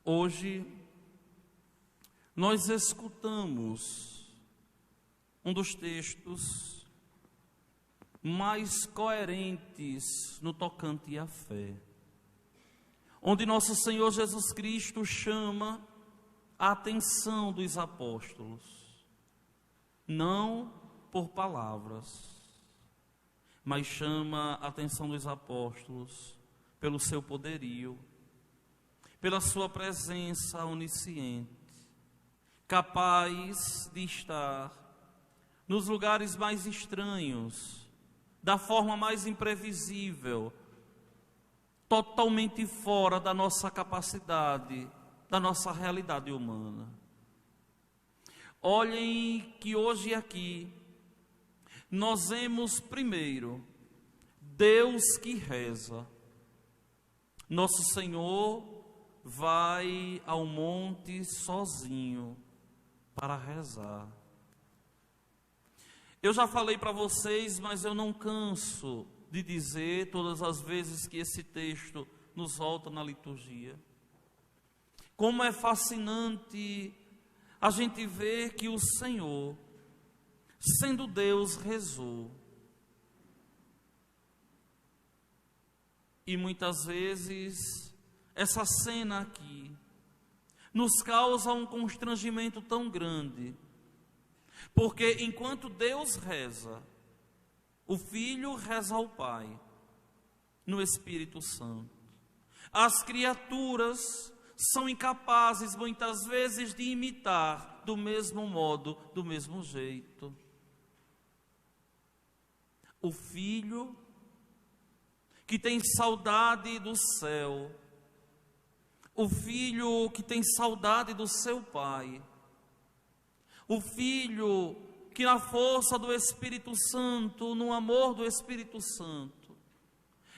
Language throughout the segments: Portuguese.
Hoje, nós escutamos um dos textos mais coerentes no tocante à fé, onde nosso Senhor Jesus Cristo chama a atenção dos apóstolos, não por palavras, mas chama a atenção dos apóstolos pelo seu poderio, pela sua presença onisciente, capaz de estar nos lugares mais estranhos, da forma mais imprevisível, totalmente fora da nossa capacidade, da nossa realidade humana. Olhem que hoje aqui nós vemos primeiro Deus que reza. Nosso Senhor vai ao monte sozinho para rezar. Eu já falei para vocês, mas eu não canso de dizer todas as vezes que esse texto nos volta na liturgia. Como é fascinante a gente ver que o Senhor, sendo Deus, rezou. E muitas vezes essa cena aqui nos causa um constrangimento tão grande, porque enquanto Deus reza, o Filho reza ao Pai, no Espírito Santo. As criaturas são incapazes, muitas vezes, de imitar do mesmo modo, do mesmo jeito. O Filho, que tem saudade do céu, o Filho que tem saudade do seu Pai, o Filho que na força do Espírito Santo, no amor do Espírito Santo,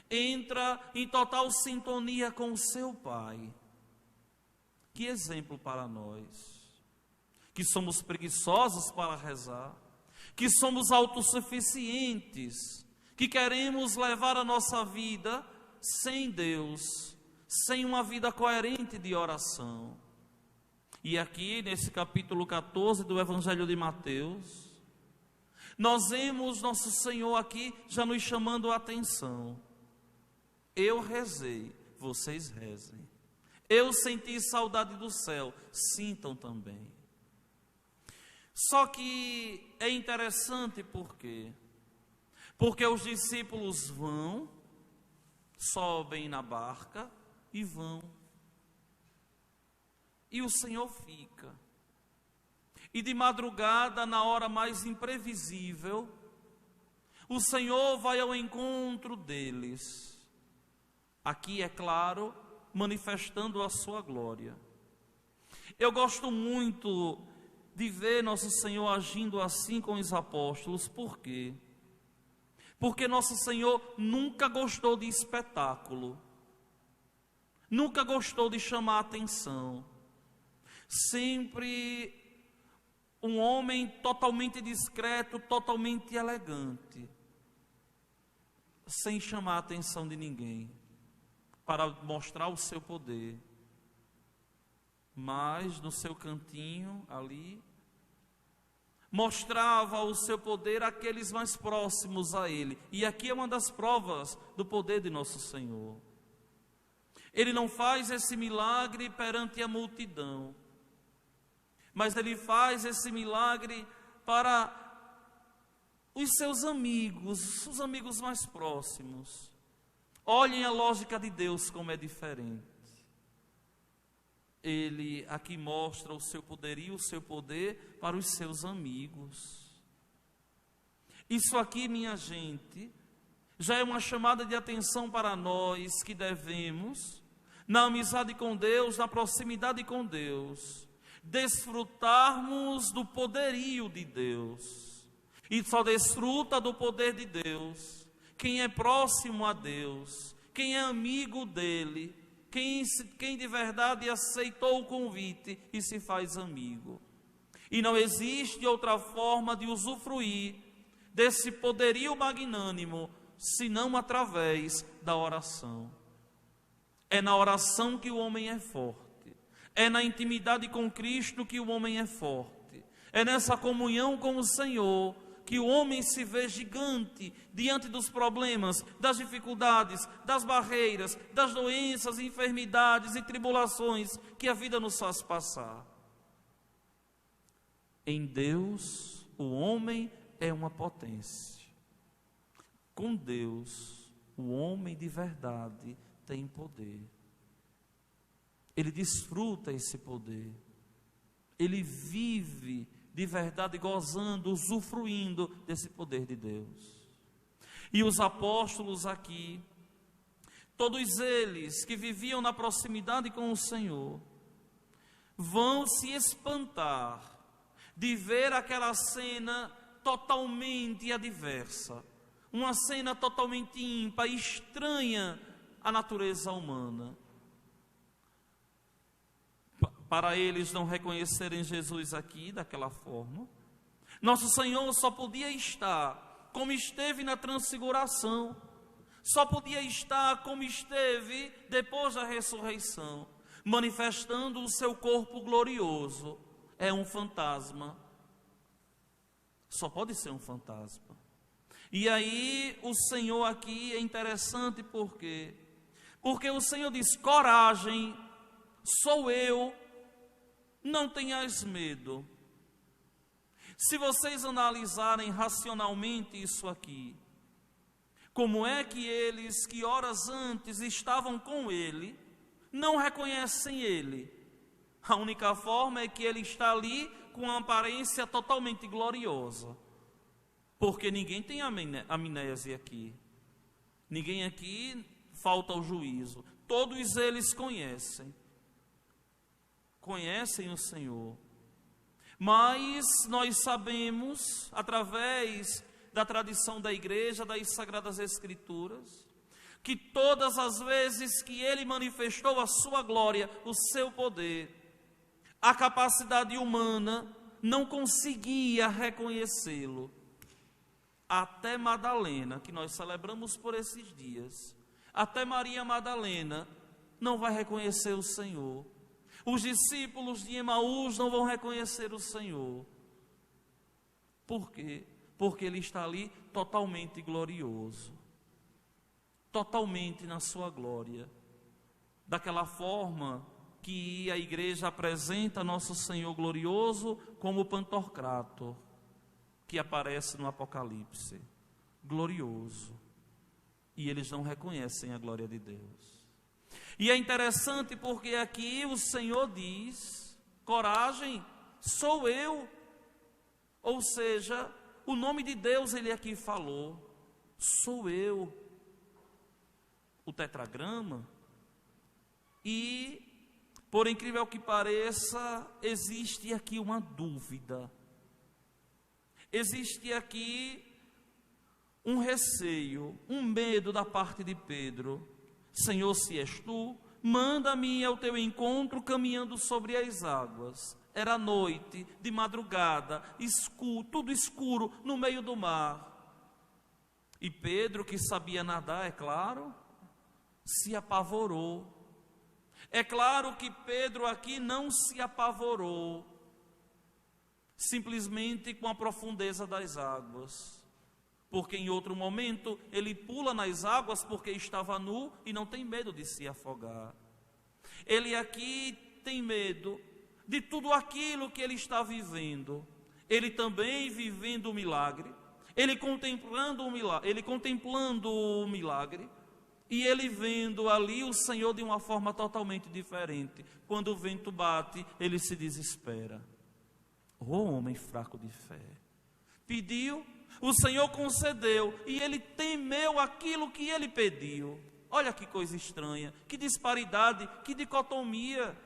entra em total sintonia com o seu Pai. Que exemplo para nós, que somos preguiçosos para rezar, que somos autossuficientes, que queremos levar a nossa vida sem Deus, sem uma vida coerente de oração. E aqui nesse capítulo 14 do Evangelho de Mateus, nós vemos nosso Senhor aqui já nos chamando a atenção. Eu rezei, vocês rezem. Eu senti saudade do céu, sintam também. Só que é interessante porque os discípulos vão, sobem na barca e vão. E o Senhor fica. E de madrugada, na hora mais imprevisível, o Senhor vai ao encontro deles. Aqui, é claro, manifestando a sua glória. Eu gosto muito de ver nosso Senhor agindo assim com os apóstolos. Por quê? Porque nosso Senhor nunca gostou de espetáculo, nunca gostou de chamar a atenção. Sempre um homem totalmente discreto, totalmente elegante, sem chamar a atenção de ninguém, para mostrar o seu poder. Mas no seu cantinho ali, mostrava o seu poder àqueles mais próximos a ele. E aqui é uma das provas do poder de nosso Senhor. Ele não faz esse milagre perante a multidão, mas ele faz esse milagre para os seus amigos, os amigos mais próximos. Olhem a lógica de Deus como é diferente. Ele aqui mostra o seu poderio, o seu poder para os seus amigos. Isso aqui, minha gente, já é uma chamada de atenção para nós que devemos, na amizade com Deus, na proximidade com Deus, desfrutarmos do poderio de Deus. E só desfruta do poder de Deus quem é próximo a Deus, quem é amigo dele, quem de verdade aceitou o convite e se faz amigo. E não existe outra forma de usufruir desse poderio magnânimo, senão através da oração. É na oração que o homem é forte. É na intimidade com Cristo que o homem é forte. É nessa comunhão com o Senhor que o homem se vê gigante diante dos problemas, das dificuldades, das barreiras, das doenças, enfermidades e tribulações que a vida nos faz passar. Em Deus, o homem é uma potência. Com Deus, o homem de verdade tem poder. Ele desfruta esse poder. Ele vive de verdade gozando, usufruindo desse poder de Deus. E os apóstolos aqui, todos eles que viviam na proximidade com o Senhor, vão se espantar de ver aquela cena totalmente adversa, uma cena totalmente ímpar, estranha à natureza humana. Para eles não reconhecerem Jesus aqui daquela forma, nosso Senhor só podia estar como esteve na transfiguração, só podia estar como esteve depois da ressurreição, manifestando o seu corpo glorioso. É um fantasma, só pode ser um fantasma. E aí o Senhor aqui é interessante porque o Senhor diz: coragem, sou eu, não tenhais medo. Se vocês analisarem racionalmente isso aqui, como é que eles que horas antes estavam com ele, não reconhecem ele? A única forma é que ele está ali com uma aparência totalmente gloriosa. Porque ninguém tem amnésia aqui. Ninguém aqui falta ao juízo. Todos eles conhecem o Senhor. Mas nós sabemos, através da tradição da igreja, das Sagradas Escrituras, que todas as vezes que ele manifestou a sua glória, o seu poder, a capacidade humana não conseguia reconhecê-lo. Até Madalena, que nós celebramos por esses dias, até Maria Madalena não vai reconhecer o Senhor. Os discípulos de Emaús não vão reconhecer o Senhor. Por quê? Porque ele está ali totalmente glorioso, totalmente na sua glória, daquela forma que a igreja apresenta nosso Senhor glorioso como o Pantocrator, que aparece no Apocalipse, glorioso. E eles não reconhecem a glória de Deus. E é interessante porque aqui o Senhor diz: coragem, sou eu. Ou seja, o nome de Deus ele aqui falou, sou eu. O tetragrama. E, por incrível que pareça, existe aqui uma dúvida. Existe aqui um receio, um medo da parte de Pedro. Senhor, se és tu, manda-me ao teu encontro caminhando sobre as águas. Era noite, de madrugada, escuro, tudo escuro, no meio do mar. E Pedro, que sabia nadar, é claro, se apavorou. É claro que Pedro aqui não se apavorou, simplesmente com a profundeza das águas. Porque em outro momento ele pula nas águas porque estava nu e não tem medo de se afogar. Ele aqui tem medo de tudo aquilo que ele está vivendo. Ele também vivendo o milagre, ele contemplando o milagre, e ele vendo ali o Senhor de uma forma totalmente diferente. Quando o vento bate, ele se desespera. Homem fraco de fé. Pediu, o Senhor concedeu, e ele temeu aquilo que ele pediu. Olha que coisa estranha, que disparidade, que dicotomia.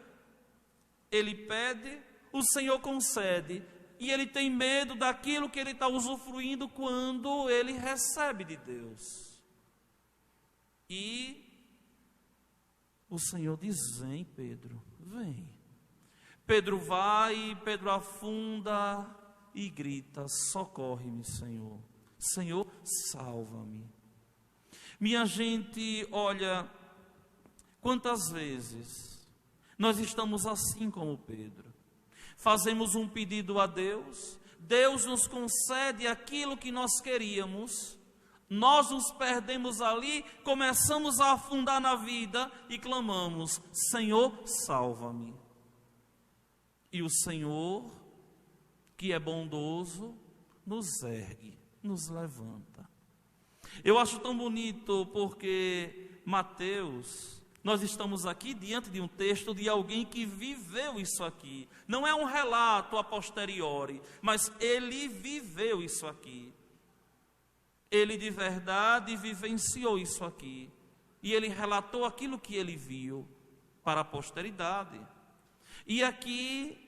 Ele pede, o Senhor concede, e ele tem medo daquilo que ele está usufruindo quando ele recebe de Deus. E o Senhor diz: vem, Pedro, vem. Pedro vai, Pedro afunda e grita: socorre-me, Senhor. Senhor, salva-me. Minha gente, olha, quantas vezes Nós estamos assim como Pedro. Fazemos um pedido a Deus, Deus nos concede aquilo que nós queríamos, nós nos perdemos ali, começamos a afundar na vida e clamamos: Senhor, salva-me. E o Senhor, que é bondoso, nos ergue, nos levanta. Eu acho tão bonito porque Mateus, nós estamos aqui diante de um texto de alguém que viveu isso aqui. Não é um relato a posteriori, mas ele viveu isso aqui. Ele de verdade vivenciou isso aqui. E ele relatou aquilo que ele viu para a posteridade. E aqui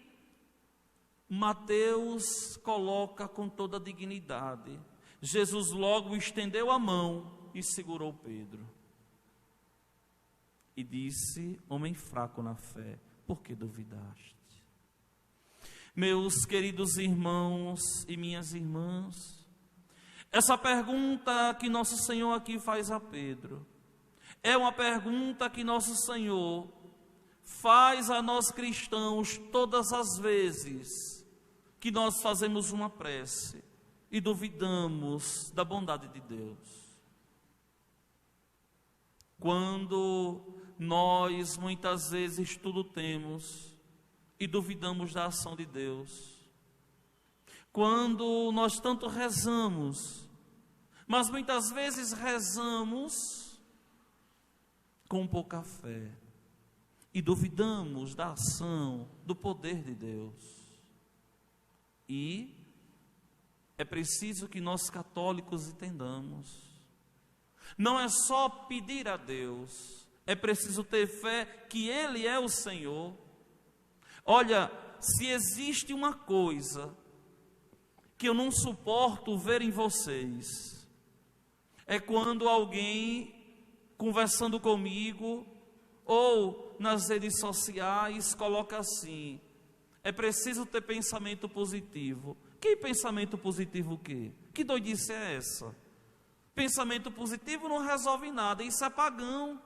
Mateus coloca com toda a dignidade. Jesus logo estendeu a mão e segurou Pedro. E disse: homem fraco na fé, por que duvidaste? Meus queridos irmãos e minhas irmãs, essa pergunta que nosso Senhor aqui faz a Pedro, é uma pergunta que nosso Senhor faz a nós cristãos todas as vezes que nós fazemos uma prece e duvidamos da bondade de Deus. Quando nós muitas vezes tudo temos e duvidamos da ação de Deus. Quando nós tanto rezamos, mas muitas vezes rezamos com pouca fé e duvidamos da ação, do poder de Deus. E é preciso que nós católicos entendamos. Não é só pedir a Deus, é preciso ter fé que Ele é o Senhor. Olha, se existe uma coisa que eu não suporto ver em vocês, é quando alguém conversando comigo ou nas redes sociais coloca assim: é preciso ter pensamento positivo. Que pensamento positivo o quê? Que doidice é essa? Pensamento positivo não resolve nada, isso é pagão.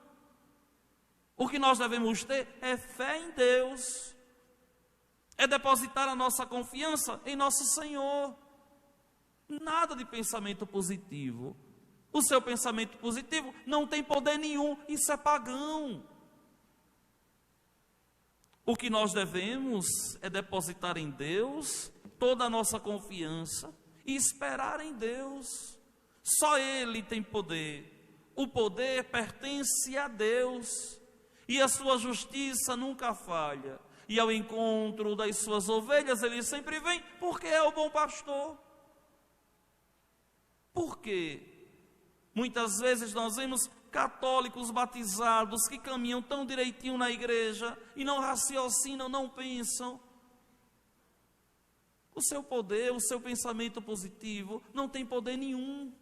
O que nós devemos ter é fé em Deus, é depositar a nossa confiança em nosso Senhor. Nada de pensamento positivo. O seu pensamento positivo não tem poder nenhum, isso é pagão. O que nós devemos é depositar em Deus toda a nossa confiança e esperar em Deus. Só Ele tem poder. O poder pertence a Deus. E a sua justiça nunca falha. E ao encontro das suas ovelhas Ele sempre vem, porque é o bom pastor. Por quê? Muitas vezes nós vemos católicos batizados que caminham tão direitinho na igreja e não raciocinam, não pensam. O seu poder, o seu pensamento positivo não tem poder nenhum.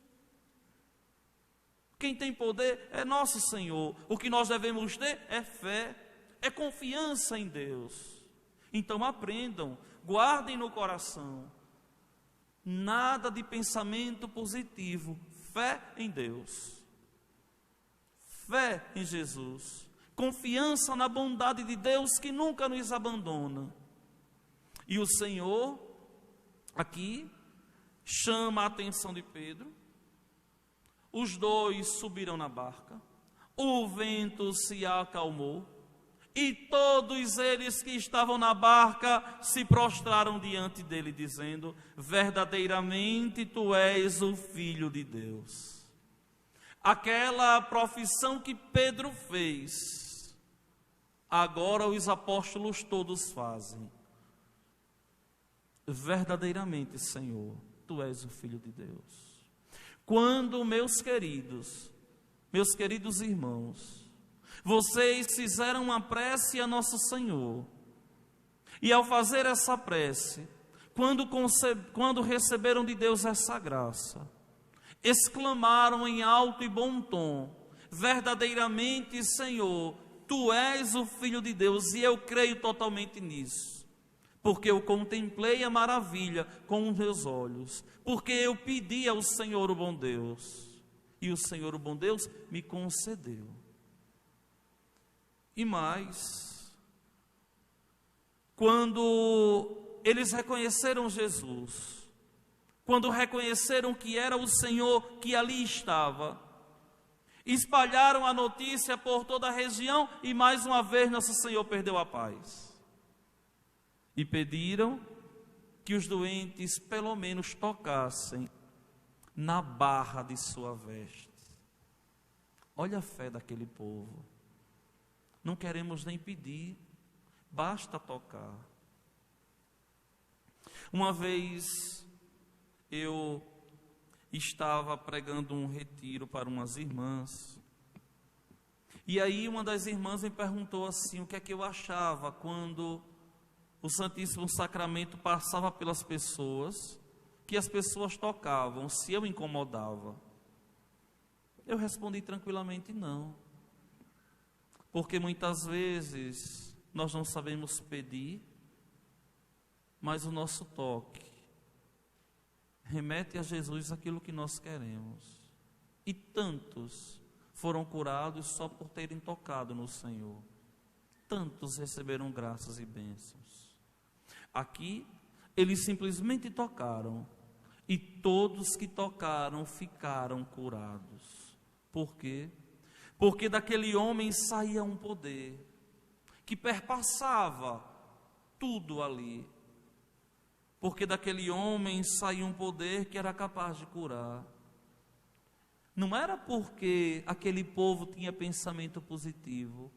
Quem tem poder é nosso Senhor. O que nós devemos ter é fé, é confiança em Deus. Então aprendam, guardem no coração. Nada de pensamento positivo, fé em Deus. Fé em Jesus. Confiança na bondade de Deus que nunca nos abandona. E o Senhor, aqui, chama a atenção de Pedro. Os dois subiram na barca, o vento se acalmou, e todos eles que estavam na barca se prostraram diante dele, dizendo: verdadeiramente tu és o Filho de Deus. Aquela profissão que Pedro fez, agora os apóstolos todos fazem. Verdadeiramente, Senhor, tu és o Filho de Deus. Quando, meus queridos irmãos, vocês fizeram uma prece a nosso Senhor, e ao fazer essa prece, quando receberam de Deus essa graça, exclamaram em alto e bom tom: verdadeiramente, Senhor, tu és o Filho de Deus, e eu creio totalmente nisso. Porque eu contemplei a maravilha com os meus olhos, porque eu pedi ao Senhor o bom Deus, e o Senhor o bom Deus me concedeu. E mais, quando eles reconheceram Jesus, quando reconheceram que era o Senhor que ali estava, espalharam a notícia por toda a região e mais uma vez Nosso Senhor perdeu a paz. E pediram que os doentes pelo menos tocassem na barra de sua veste. Olha a fé daquele povo. Não queremos nem pedir, basta tocar. Uma vez eu estava pregando um retiro para umas irmãs, e aí uma das irmãs me perguntou assim, o que é que eu achava quando o Santíssimo Sacramento passava pelas pessoas, que as pessoas tocavam, se eu incomodava. Eu respondi tranquilamente não, porque muitas vezes nós não sabemos pedir, mas o nosso toque remete a Jesus aquilo que nós queremos. E tantos foram curados só por terem tocado no Senhor. Tantos receberam graças e bênçãos. Aqui, eles simplesmente tocaram, e todos que tocaram ficaram curados. Por quê? Porque daquele homem saía um poder que perpassava tudo ali. Porque daquele homem saía um poder que era capaz de curar. Não era porque aquele povo tinha pensamento positivo,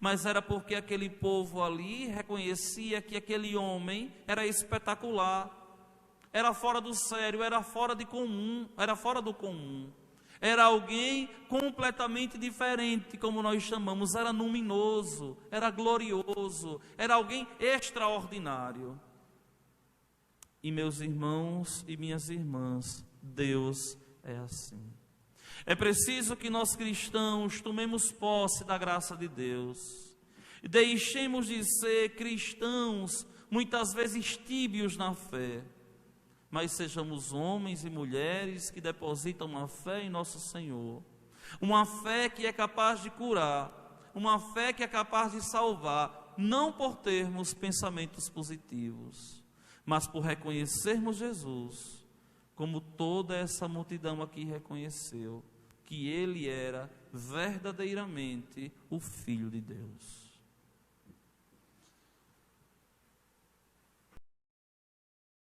mas era porque aquele povo ali reconhecia que aquele homem era espetacular, era fora do sério, era fora do comum. Era alguém completamente diferente, como nós chamamos, era luminoso, era glorioso, era alguém extraordinário. E meus irmãos e minhas irmãs, Deus é assim. É preciso que nós cristãos tomemos posse da graça de Deus, e deixemos de ser cristãos muitas vezes tíbios na fé, mas sejamos homens e mulheres que depositam uma fé em nosso Senhor, uma fé que é capaz de curar, uma fé que é capaz de salvar, não por termos pensamentos positivos, mas por reconhecermos Jesus, como toda essa multidão aqui reconheceu, que Ele era verdadeiramente o Filho de Deus.